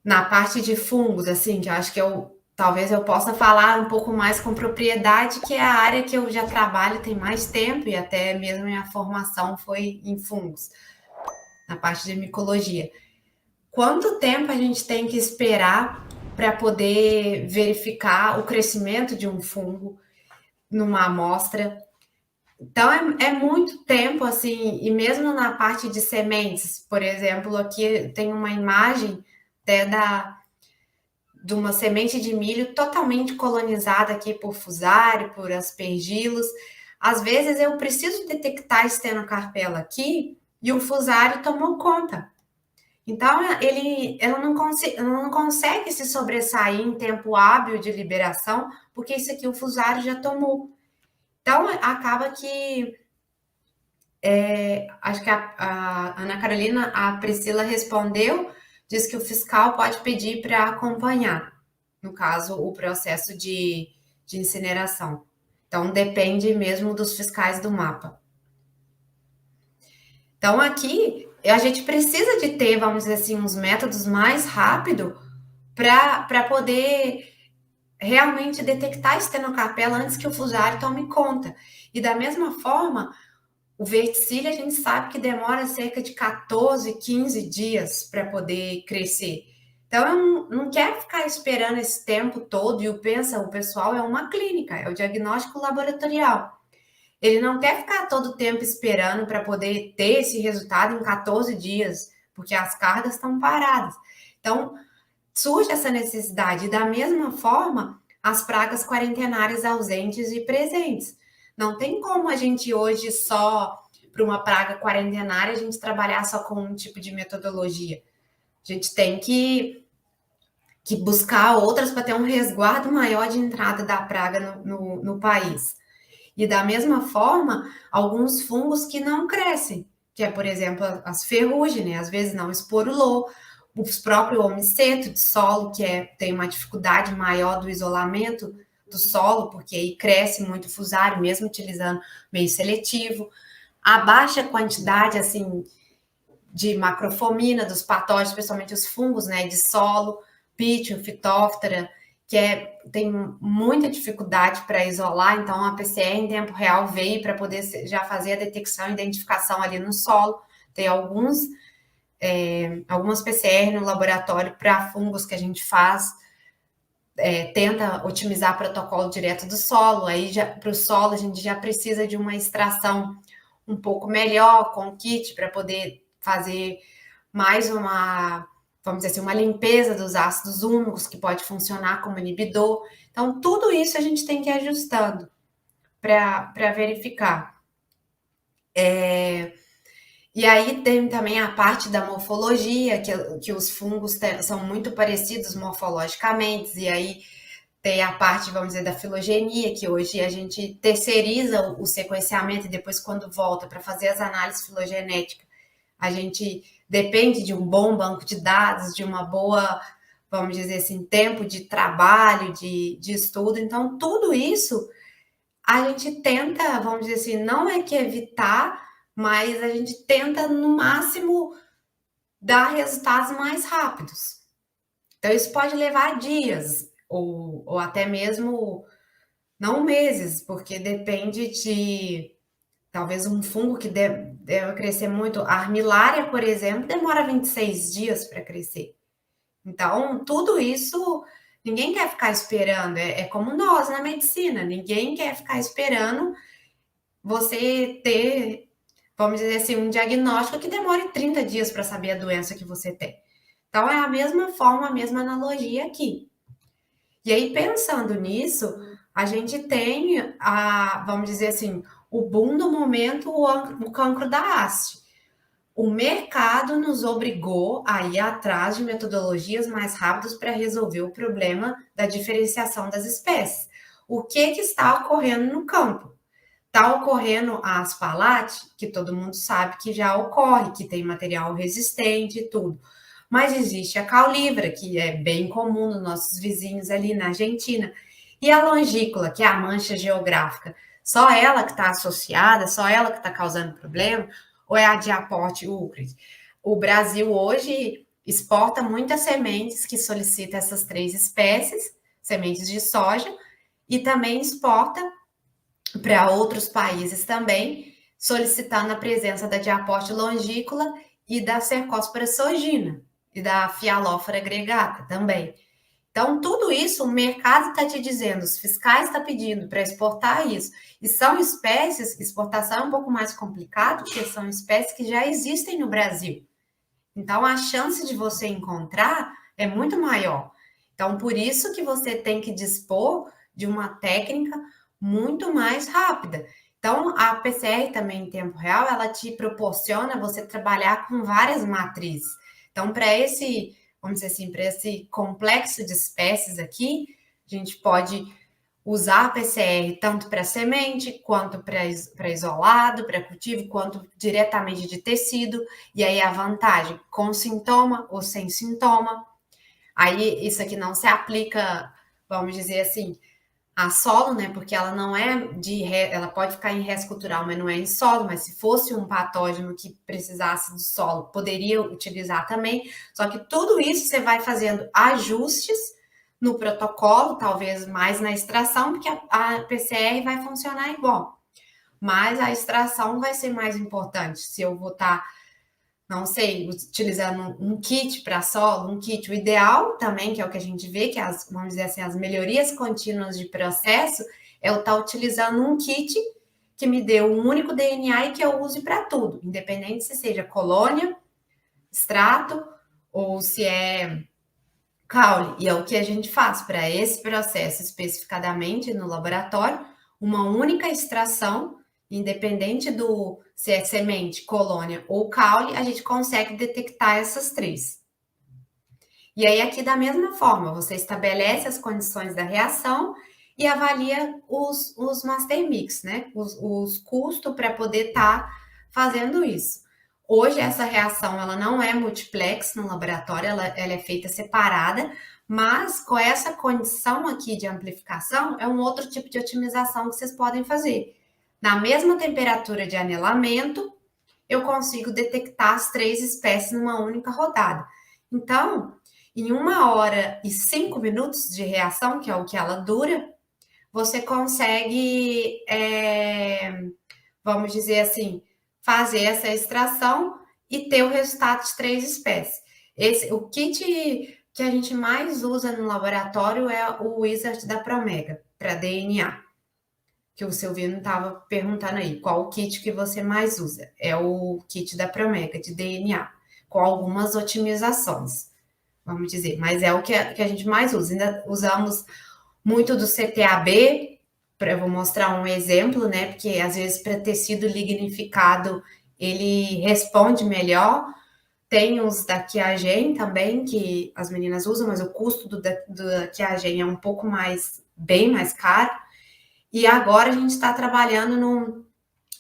Na parte de fungos, assim, que eu acho que talvez eu possa falar um pouco mais com propriedade, que é a área que eu já trabalho tem mais tempo e até mesmo minha formação foi em fungos, na parte de micologia. Quanto tempo a gente tem que esperar para poder verificar o crescimento de um fungo numa amostra? Então é muito tempo assim, e mesmo na parte de sementes, por exemplo, aqui tem uma imagem até de uma semente de milho totalmente colonizada aqui por fusário, por aspergilos. Às vezes eu preciso detectar estenocarpela aqui e o fusário tomou conta. Então ela não consegue se sobressair em tempo hábil de liberação, porque isso aqui o fusário já tomou. Então acaba que acho que a Ana Carolina, a Priscila respondeu, diz que o fiscal pode pedir para acompanhar, no caso, o processo de incineração. Então, depende mesmo dos fiscais do mapa. Então, aqui, a gente precisa de ter, vamos dizer assim, uns métodos mais rápidos para poder realmente detectar a estenocarpela antes que o fusário tome conta. E da mesma forma, o verticílio a gente sabe que demora cerca de 14, 15 dias para poder crescer. Então, eu não quero ficar esperando esse tempo todo e o pessoal é uma clínica, é o diagnóstico laboratorial. Ele não quer ficar todo o tempo esperando para poder ter esse resultado em 14 dias, porque as cargas estão paradas. Então, surge essa necessidade. E da mesma forma, as pragas quarentenárias ausentes e presentes. Não tem como a gente hoje só para uma praga quarentenária a gente trabalhar só com um tipo de metodologia. A gente tem que buscar outras para ter um resguardo maior de entrada da praga no país. E da mesma forma, alguns fungos que não crescem, que é, por exemplo, as ferrugem, né? Às vezes não esporulou, os próprios homiceto de solo, que tem uma dificuldade maior do isolamento do solo, porque aí cresce muito fusário, mesmo utilizando meio seletivo. A baixa quantidade, assim, de macrofomina dos patógenos, especialmente os fungos, né, de solo, pítio, fitóftora, tem muita dificuldade para isolar, então a PCR em tempo real veio para poder já fazer a detecção e identificação ali no solo. Tem algumas PCR no laboratório para fungos que a gente faz, tenta otimizar protocolo direto do solo, aí para o solo a gente já precisa de uma extração um pouco melhor com kit para poder fazer mais vamos dizer assim, uma limpeza dos ácidos úmicos, que pode funcionar como inibidor. Então, tudo isso a gente tem que ir ajustando para verificar. E aí tem também a parte da morfologia, que os fungos são muito parecidos morfologicamente, e aí tem a parte, vamos dizer, da filogenia, que hoje a gente terceiriza o sequenciamento e depois, quando volta para fazer as análises filogenéticas, a gente depende de um bom banco de dados, de uma boa, vamos dizer assim, tempo de trabalho, de estudo. Então, tudo isso a gente tenta, vamos dizer assim, não é que evitar, mas a gente tenta, no máximo, dar resultados mais rápidos. Então, isso pode levar dias, ou até mesmo não meses, porque depende de talvez um fungo que deve crescer muito. A armilária, por exemplo, demora 26 dias para crescer. Então, tudo isso, ninguém quer ficar esperando. É como nós na medicina, ninguém quer ficar esperando você ter, vamos dizer assim, um diagnóstico que demore 30 dias para saber a doença que você tem. Então, é a mesma forma, a mesma analogia aqui. E aí, pensando nisso, a gente tem, vamos dizer assim, o boom do momento, o cancro da haste. O mercado nos obrigou a ir atrás de metodologias mais rápidas para resolver o problema da diferenciação das espécies. O que está ocorrendo no campo? Está ocorrendo a asfalate, que todo mundo sabe que já ocorre, que tem material resistente e tudo. Mas existe a caulívera, que é bem comum nos nossos vizinhos ali na Argentina. E a longícula, que é a mancha geográfica. Só ela que está associada, só ela que está causando problema, ou é a Diaporte úcris? O Brasil hoje exporta muitas sementes que solicitam essas 3 espécies, sementes de soja, e também exporta para outros países também, solicitando a presença da diaporte longícula e da Cercospora sogina e da Fialófora gregata também. Então, tudo isso o mercado está te dizendo, os fiscais estão pedindo para exportar isso. E são espécies, exportação é um pouco mais complicado, porque são espécies que já existem no Brasil. Então, a chance de você encontrar é muito maior. Então, por isso que você tem que dispor de uma técnica muito mais rápida. Então, a PCR também em tempo real, ela te proporciona você trabalhar com várias matrizes. Então, para esse, vamos dizer assim, para esse complexo de espécies aqui, a gente pode usar a PCR tanto para semente, quanto para isolado, para cultivo, quanto diretamente de tecido. E aí a vantagem, com sintoma ou sem sintoma. Aí isso aqui não se aplica, vamos dizer assim, a solo, né? Porque ela não é ela pode ficar em res cultural, mas não é em solo. Mas se fosse um patógeno que precisasse do solo, poderia utilizar também. Só que tudo isso você vai fazendo ajustes no protocolo, talvez mais na extração, porque a PCR vai funcionar igual. Mas a extração vai ser mais importante. Se eu vou estar, não sei, utilizando um kit para solo, um kit, o ideal também, que é o que a gente vê, que vamos dizer assim, as melhorias contínuas de processo, é eu estar utilizando um kit que me dê um único DNA e que eu use para tudo, independente se seja colônia, extrato ou se é caule. E é o que a gente faz para esse processo especificadamente no laboratório, uma única extração, independente do se é semente, colônia ou caule, a gente consegue detectar essas 3. E aí, aqui da mesma forma, você estabelece as condições da reação e avalia os master mix, né? Os custos para poder estar fazendo isso. Hoje, essa reação ela não é multiplex no laboratório, ela é feita separada, mas com essa condição aqui de amplificação, é um outro tipo de otimização que vocês podem fazer. Na mesma temperatura de anelamento, eu consigo detectar as 3 espécies numa única rodada. Então, em 1 hora e 5 minutos de reação, que é o que ela dura, você consegue, vamos dizer assim, fazer essa extração e ter o resultado de 3 espécies. O kit que a gente mais usa no laboratório é o Wizard da Promega, para DNA. Que o Silvino estava perguntando aí, qual o kit que você mais usa? É o kit da Promega, de DNA, com algumas otimizações, vamos dizer, mas é o que a gente mais usa. Ainda usamos muito do CTAB, eu vou mostrar um exemplo, né? Porque às vezes para tecido lignificado ele responde melhor. Tem os da Qiagen também, que as meninas usam, mas o custo do Qiagen é um pouco mais, bem mais caro. E agora a gente está trabalhando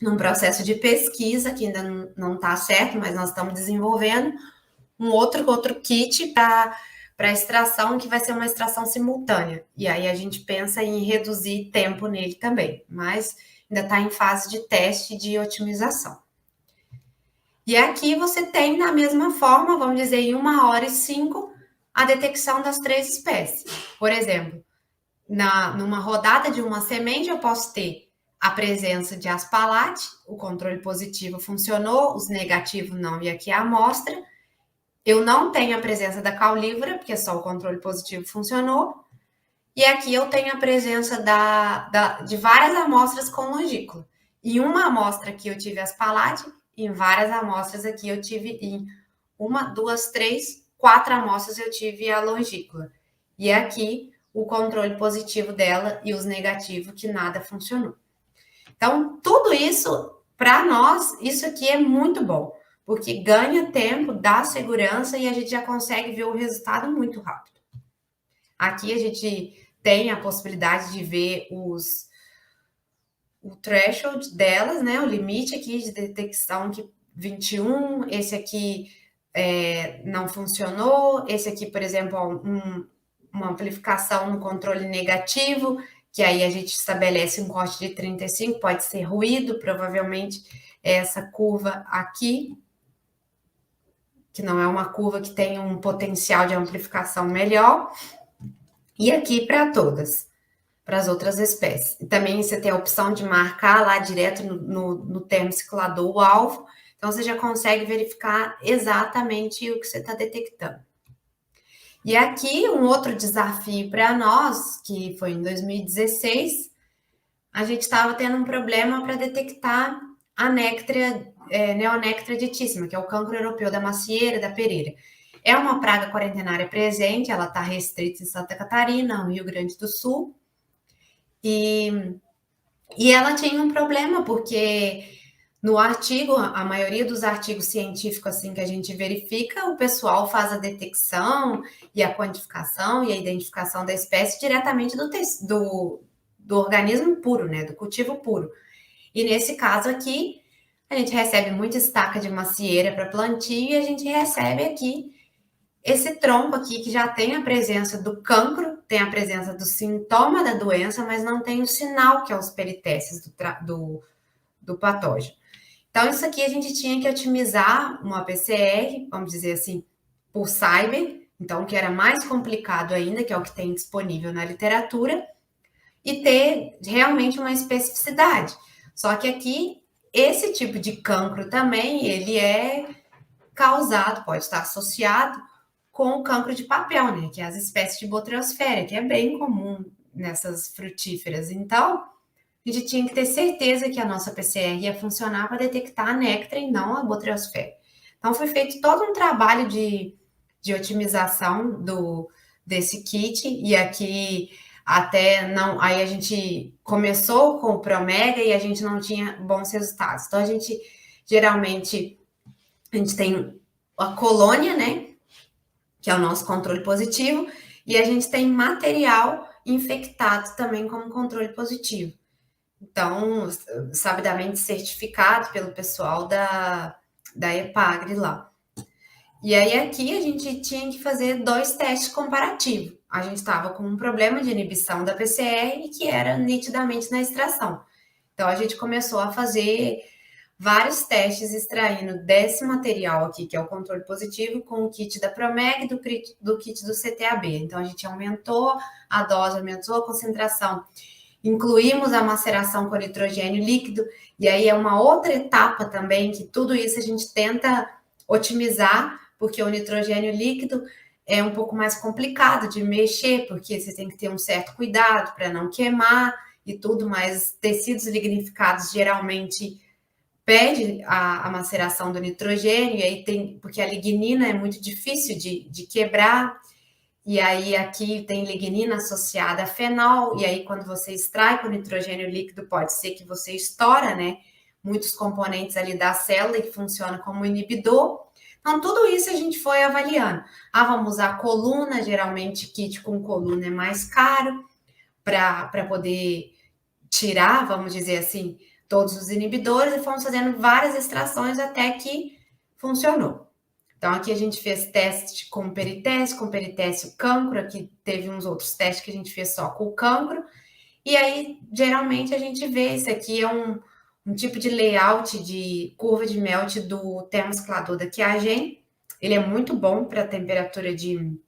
num processo de pesquisa, que ainda não está certo, mas nós estamos desenvolvendo um outro kit para extração, que vai ser uma extração simultânea. E aí a gente pensa em reduzir tempo nele também, mas ainda está em fase de teste de otimização. E aqui você tem, da mesma forma, vamos dizer, em 1 hora e 5, a detecção das 3 espécies. Por exemplo, numa rodada de uma semente, eu posso ter a presença de Aspalate, o controle positivo funcionou, os negativos não, e aqui é a amostra. Eu não tenho a presença da caulívora, porque só o controle positivo funcionou. E aqui eu tenho a presença de várias amostras com longícula. Em uma amostra aqui eu tive Aspalate, em várias amostras aqui eu tive em 1, 2, 3, 4 amostras eu tive a longícula. E aqui o controle positivo dela e os negativos que nada funcionou. Então, tudo isso, para nós, isso aqui é muito bom, porque ganha tempo, dá segurança e a gente já consegue ver o resultado muito rápido. Aqui a gente tem a possibilidade de ver o threshold delas, né? O limite aqui de detecção que 21, esse aqui não funcionou, esse aqui, por exemplo, uma amplificação no controle negativo, que aí a gente estabelece um corte de 35, pode ser ruído, provavelmente essa curva aqui. que não é uma curva que tem um potencial de amplificação melhor, e aqui para todas, para as outras espécies. E também você tem a opção de marcar lá direto no termociclador o alvo, então você já consegue verificar exatamente o que você está detectando. E aqui um outro desafio para nós, que foi em 2016, a gente estava tendo um problema para detectar a néctria, Neonectria ditíssima, que é o cancro europeu da macieira, da pereira. É uma praga quarentenária presente, ela está restrita em Santa Catarina, no Rio Grande do Sul, e ela tinha um problema, porque no artigo, a maioria dos artigos científicos assim que a gente verifica, o pessoal faz a detecção e a quantificação e a identificação da espécie diretamente do organismo puro, né, do cultivo puro. E nesse caso aqui, a gente recebe muita estaca de macieira para plantio e a gente recebe aqui esse tronco aqui que já tem a presença do cancro, tem a presença do sintoma da doença, mas não tem o sinal, que é os peritécios do patógeno. Então, isso aqui a gente tinha que otimizar uma PCR, vamos dizer assim, por cyber, então, que era mais complicado ainda, que é o que tem disponível na literatura, e ter realmente uma especificidade. Só que aqui, esse tipo de cancro também, ele é causado, pode estar associado com o cancro de papel, né? Que é as espécies de Botryosfera, que é bem comum nessas frutíferas. Então, a gente tinha que ter certeza que a nossa PCR ia funcionar para detectar a néctar e não a Botryosfera. Então, foi feito todo um trabalho de otimização desse kit, e aqui até não. Aí a gente começou com o Promega e a gente não tinha bons resultados. Então, a gente geralmente a gente tem a colônia, né? Que é o nosso controle positivo, e a gente tem material infectado também como controle positivo. Então, sabidamente certificado pelo pessoal da EPAGRE lá. E aí aqui a gente tinha que fazer 2 testes comparativos. A gente estava com um problema de inibição da PCR que era nitidamente na extração. Então a gente começou a fazer vários testes extraindo desse material aqui, que é o controle positivo, com o kit da Promeg e do kit do CTAB. Então a gente aumentou a dose, aumentou a concentração. Incluímos a maceração com nitrogênio líquido, e aí é uma outra etapa também, que tudo isso a gente tenta otimizar, porque o nitrogênio líquido é um pouco mais complicado de mexer, porque você tem que ter um certo cuidado para não queimar e tudo, mas tecidos lignificados geralmente pede a maceração do nitrogênio, e aí tem, porque a lignina é muito difícil de quebrar, e aí aqui tem lignina associada a fenol, e aí quando você extrai com nitrogênio líquido, pode ser que você estoura, né? Muitos componentes ali da célula que funciona como inibidor. Então, tudo isso a gente foi avaliando. Ah, vamos usar coluna, geralmente kit com coluna é mais caro, para poder tirar, vamos dizer assim, todos os inibidores, e fomos fazendo várias extrações até que funcionou. Então, aqui a gente fez teste com peritécio cancro, aqui teve uns outros testes que a gente fez só com o cancro, e aí, geralmente, a gente vê, esse aqui é um tipo de layout de curva de melt do termociclador da Qiagen, ele é muito bom para a temperatura de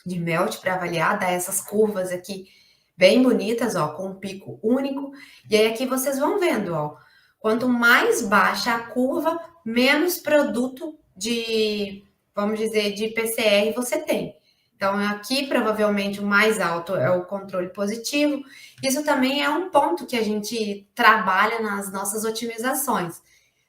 melt, para avaliar, dá essas curvas aqui bem bonitas, ó, com um pico único, e aí aqui vocês vão vendo, ó, quanto mais baixa a curva, menos produto de, vamos dizer, de PCR você tem. Então, aqui provavelmente o mais alto é o controle positivo. Isso também é um ponto que a gente trabalha nas nossas otimizações.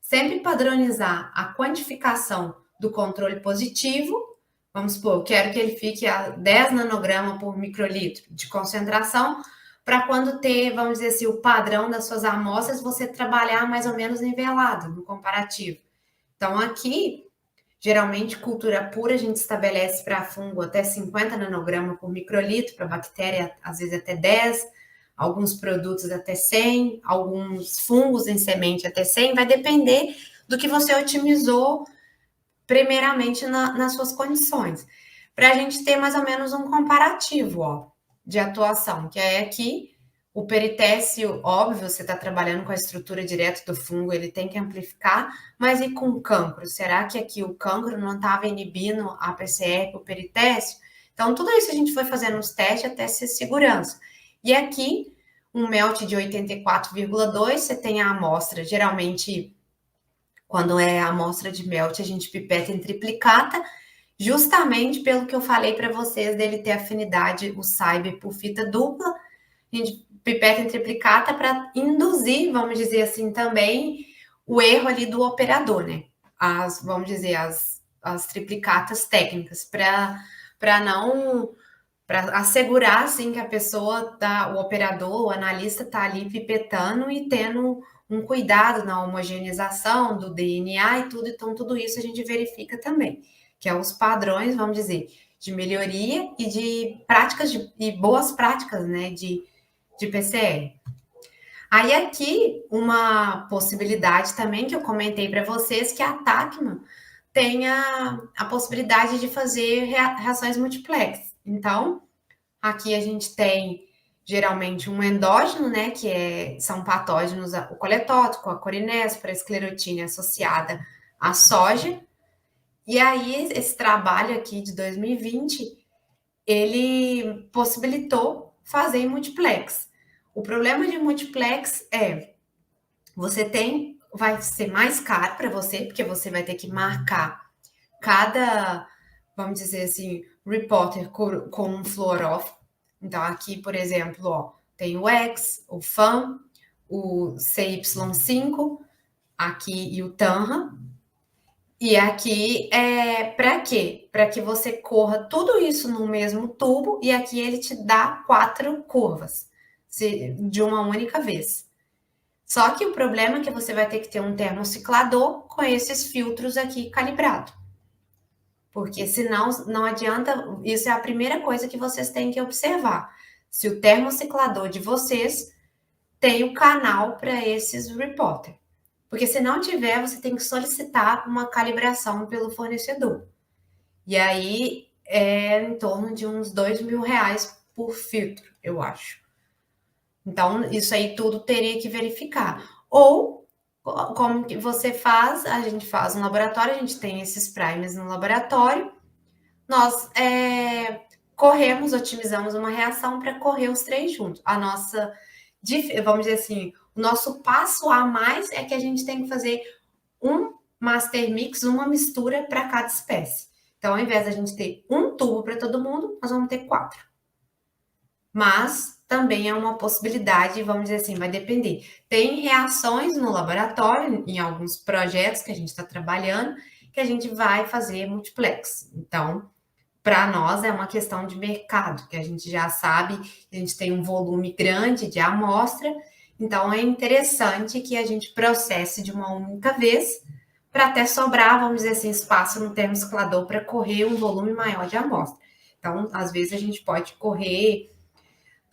Sempre padronizar a quantificação do controle positivo. Vamos supor, eu quero que ele fique a 10 nanogramas por microlitro de concentração, para quando ter, vamos dizer assim, o padrão das suas amostras, você trabalhar mais ou menos nivelado no comparativo. Então, aqui, geralmente, cultura pura, a gente estabelece para fungo até 50 nanogramas por microlitro, para bactéria, às vezes até 10, alguns produtos até 100, alguns fungos em semente até 100, vai depender do que você otimizou primeiramente nas suas condições, para a gente ter mais ou menos um comparativo, ó, de atuação, que é aqui O peritécio, óbvio, você está trabalhando com a estrutura direto do fungo, ele tem que amplificar, mas e com cancro? Será que aqui o cancro não estava inibindo a PCR, o peritécio? Então, tudo isso a gente foi fazendo os testes até ser segurança. E aqui, um melt de 84,2, você tem a amostra, geralmente, quando é a amostra de melt, a gente pipeta em triplicata, justamente pelo que eu falei para vocês dele ter afinidade, o Cyber por fita dupla, a gente pipeta em triplicata para induzir, vamos dizer assim, também o erro ali do operador, né? Vamos dizer, as triplicatas técnicas, para não, para assegurar, assim, que a pessoa, tá, o operador, o analista está ali pipetando e tendo um cuidado na homogeneização do DNA e tudo, então tudo isso a gente verifica também, que é os padrões, vamos dizer, de melhoria e de práticas, e boas práticas, né, de PCR. Aí aqui uma possibilidade também que eu comentei para vocês que a Tacma tem a possibilidade de fazer reações multiplex. Então, aqui a gente tem geralmente um endógeno, né, são patógenos, o coletótico, a corinéspora, a esclerotina associada à soja. E aí esse trabalho aqui de 2020, ele possibilitou fazer em multiplex. O problema de multiplex vai ser mais caro para você, porque você vai ter que marcar cada, vamos dizer assim, reporter com um fluoroff. Então, aqui, por exemplo, ó, tem o X, o FAM, o CY5, aqui e o TANRA. E aqui para quê? Para que você corra tudo isso no mesmo tubo e aqui ele te dá 4 curvas de uma única vez. Só que o problema é que você vai ter que ter um termociclador com esses filtros aqui calibrado. Porque senão não adianta, isso é a primeira coisa que vocês têm que observar. Se o termociclador de vocês tem o canal para esses reporter. Porque se não tiver, você tem que solicitar uma calibração pelo fornecedor. E aí é em torno de uns R$ 2.000 por filtro, eu acho. Então, isso aí tudo teria que verificar. Ou, como que você faz? A gente faz no laboratório, a gente tem esses primers no laboratório. Nós corremos, otimizamos uma reação para correr os 3 juntos. A nossa, vamos dizer assim, o nosso passo a mais é que a gente tem que fazer um master mix, uma mistura para cada espécie. Então, ao invés da gente ter um tubo para todo mundo, nós vamos ter 4. Mas também é uma possibilidade, vamos dizer assim, vai depender. Tem reações no laboratório, em alguns projetos que a gente está trabalhando, que a gente vai fazer multiplex. Então, para nós é uma questão de mercado, que a gente já sabe, a gente tem um volume grande de amostra, então é interessante que a gente processe de uma única vez, para até sobrar, vamos dizer assim, espaço no termociclador para correr um volume maior de amostra. Então, às vezes a gente pode correr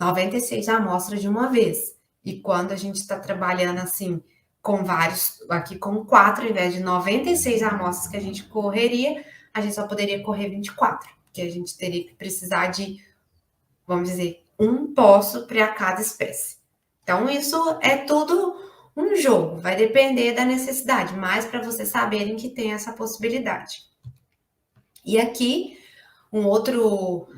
96 amostras de uma vez. E quando a gente está trabalhando assim, com vários, aqui com 4, ao invés de 96 amostras que a gente correria, a gente só poderia correr 24, porque a gente teria que precisar de, vamos dizer, um poço para cada espécie. Então, isso é tudo um jogo, vai depender da necessidade, mas para vocês saberem que tem essa possibilidade. E aqui, um outro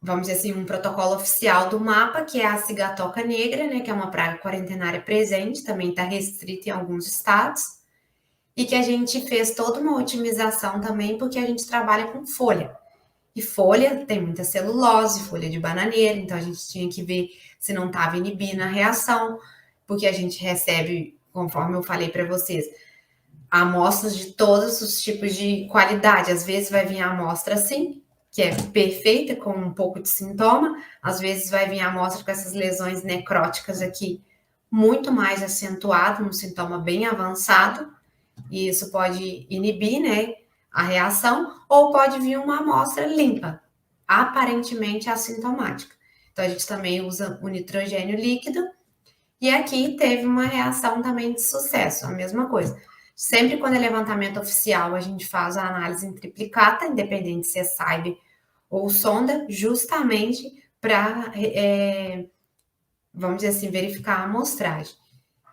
vamos dizer assim, um protocolo oficial do mapa, que é a cigatoca negra, né, que é uma praga quarentenária presente, também está restrita em alguns estados, e que a gente fez toda uma otimização também, porque a gente trabalha com folha. E folha tem muita celulose, folha de bananeira, então a gente tinha que ver se não estava inibindo a reação, porque a gente recebe, conforme eu falei para vocês, amostras de todos os tipos de qualidade. Às vezes vai vir a amostra assim, que é perfeita, com um pouco de sintoma. Às vezes vai vir a amostra com essas lesões necróticas aqui, muito mais acentuado, um sintoma bem avançado, e isso pode inibir, né, a reação, ou pode vir uma amostra limpa, aparentemente assintomática. Então, a gente também usa o nitrogênio líquido, e aqui teve uma reação também de sucesso, a mesma coisa. Sempre quando é levantamento oficial, a gente faz a análise em triplicata, independente se é SAIB ou sonda, justamente para vamos dizer assim, verificar a amostragem.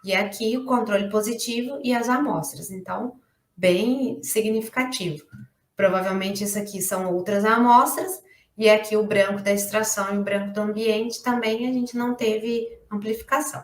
E aqui o controle positivo e as amostras. Então, bem significativo. Provavelmente isso aqui são outras amostras, e aqui o branco da extração e o branco do ambiente também a gente não teve amplificação.